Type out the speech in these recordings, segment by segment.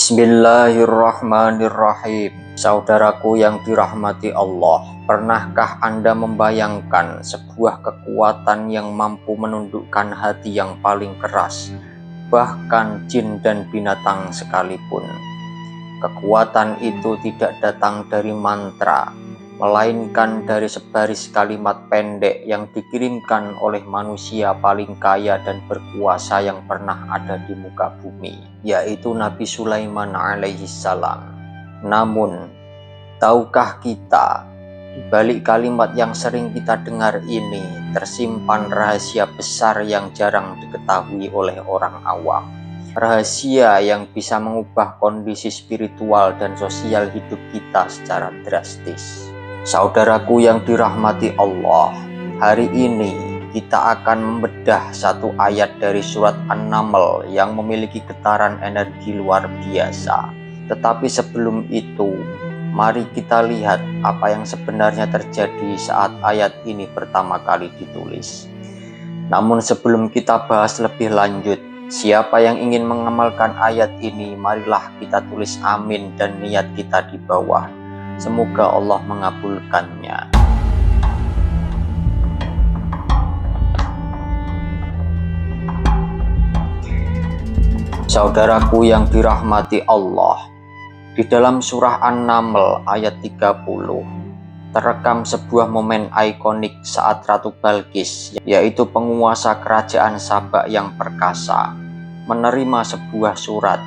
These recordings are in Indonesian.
Bismillahirrahmanirrahim. Saudaraku yang dirahmati Allah, pernahkah Anda membayangkan sebuah kekuatan yang mampu menundukkan hati yang paling keras, bahkan jin dan binatang sekalipun? Kekuatan itu tidak datang dari mantra, melainkan dari sebaris kalimat pendek yang dikirimkan oleh manusia paling kaya dan berkuasa yang pernah ada di muka bumi, yaitu Nabi Sulaiman alaihissalam. Namun, tahukah kita, di balik kalimat yang sering kita dengar ini tersimpan rahasia besar yang jarang diketahui oleh orang awam. Rahasia yang bisa mengubah kondisi spiritual dan sosial hidup kita secara drastis. Saudaraku yang dirahmati Allah, hari ini kita akan membedah satu ayat dari surat An-Naml yang memiliki getaran energi luar biasa. Tetapi sebelum itu, mari kita lihat apa yang sebenarnya terjadi saat ayat ini pertama kali ditulis. Namun sebelum kita bahas lebih lanjut, siapa yang ingin mengamalkan ayat ini, marilah kita tulis amin dan niat kita di bawah. Semoga Allah mengabulkannya. Saudaraku yang dirahmati Allah, di dalam surah An-Naml ayat 30 terekam sebuah momen ikonik saat Ratu Balqis, yaitu penguasa kerajaan Sabak yang perkasa, menerima sebuah surat.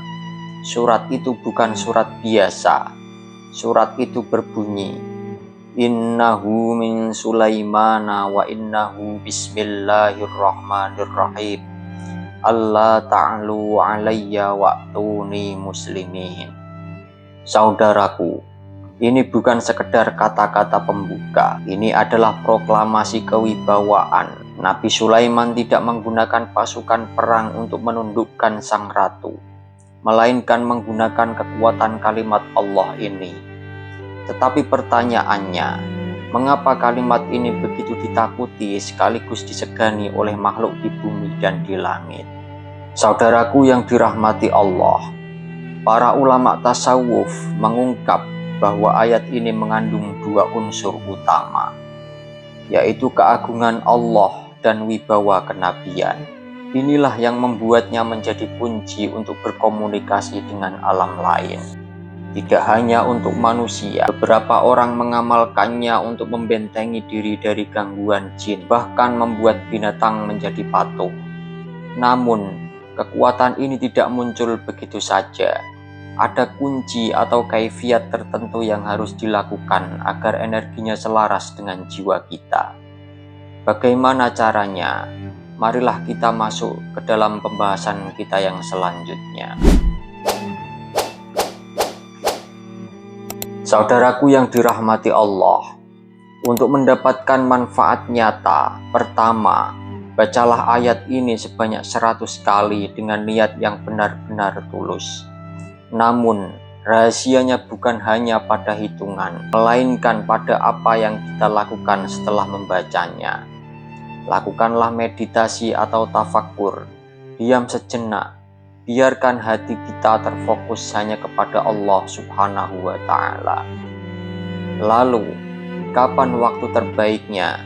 Surat itu bukan surat biasa. Surat itu berbunyi, Innahu min Sulaimana wa innahu bismillahirrahmanirrahim. Allah ta'alu alayya wa'tuni muslimin. Saudaraku, ini bukan sekedar kata-kata pembuka. Ini adalah proklamasi kewibawaan. Nabi Sulaiman tidak menggunakan pasukan perang untuk menundukkan sang ratu, melainkan menggunakan kekuatan kalimat Allah ini. Tetapi pertanyaannya, mengapa kalimat ini begitu ditakuti sekaligus disegani oleh makhluk di bumi dan di langit? Saudaraku yang dirahmati Allah, para ulama tasawuf mengungkap bahwa ayat ini mengandung dua unsur utama, yaitu keagungan Allah dan wibawa kenabian. Inilah yang membuatnya menjadi kunci untuk berkomunikasi dengan alam lain. Tidak hanya untuk manusia, beberapa orang mengamalkannya untuk membentengi diri dari gangguan jin, bahkan membuat binatang menjadi patuh. Namun, kekuatan ini tidak muncul begitu saja. Ada kunci atau kaifiat tertentu yang harus dilakukan agar energinya selaras dengan jiwa kita. Bagaimana caranya? Marilah kita masuk ke dalam pembahasan kita yang selanjutnya. Saudaraku yang dirahmati Allah, untuk mendapatkan manfaat nyata, pertama, bacalah ayat ini sebanyak 100 kali dengan niat yang benar-benar tulus. Namun, rahasianya bukan hanya pada hitungan, melainkan pada apa yang kita lakukan setelah membacanya. Lakukanlah meditasi atau tafakur, diam sejenak, biarkan hati kita terfokus hanya kepada Allah Subhanahu wa Ta'ala. Lalu, kapan waktu terbaiknya?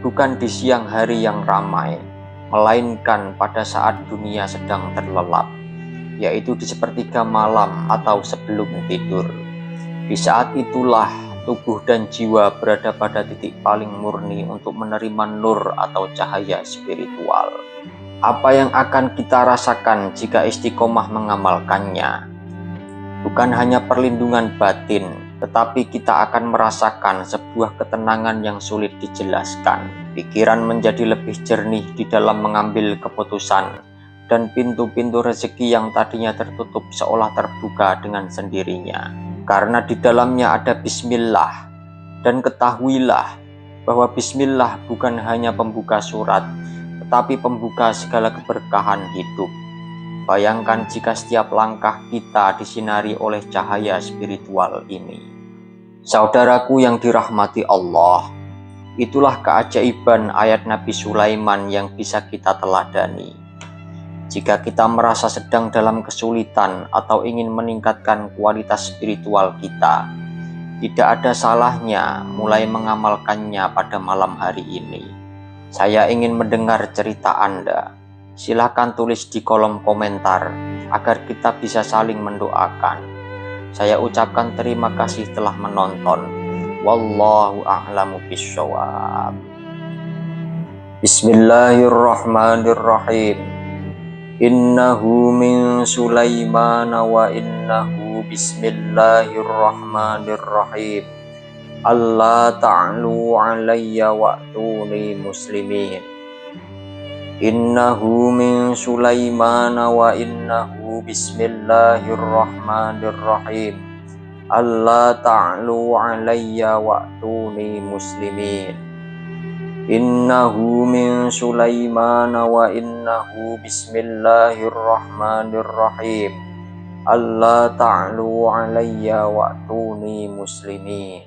Bukan di siang hari yang ramai, melainkan pada saat dunia sedang terlelap, yaitu di sepertiga malam atau sebelum tidur. Di saat itulah tubuh dan jiwa berada pada titik paling murni untuk menerima nur atau cahaya spiritual. Apa yang akan kita rasakan jika istiqomah mengamalkannya? Bukan hanya perlindungan batin, tetapi kita akan merasakan sebuah ketenangan yang sulit dijelaskan. Pikiran menjadi lebih jernih di dalam mengambil keputusan, dan pintu-pintu rezeki yang tadinya tertutup seolah terbuka dengan sendirinya. Karena di dalamnya ada bismillah. Dan ketahuilah bahwa bismillah bukan hanya pembuka surat, tetapi pembuka segala keberkahan hidup. Bayangkan jika setiap langkah kita disinari oleh cahaya spiritual ini. Saudaraku yang dirahmati Allah, itulah keajaiban ayat Nabi Sulaiman yang bisa kita teladani. Jika kita merasa sedang dalam kesulitan atau ingin meningkatkan kualitas spiritual kita, tidak ada salahnya mulai mengamalkannya pada malam hari ini. Saya ingin mendengar cerita Anda. Silakan tulis di kolom komentar agar kita bisa saling mendoakan. Saya ucapkan terima kasih telah menonton. Wallahu a'lamu bishawab. Bismillahirrahmanirrahim. Innahu min Sulaiman wa innahu bismillahirrahmanirrahim. Allah ta'lu alayya wa'tuni muslimin. Innahu min Sulaiman wa innahu bismillahirrahmanirrahim. Allah ta'lu alayya wa'tuni muslimin. Innahu min Sulaiman wa innahu bismillahirrahmanirrahim. Allah ta'lu alayya wa'tuni muslimin.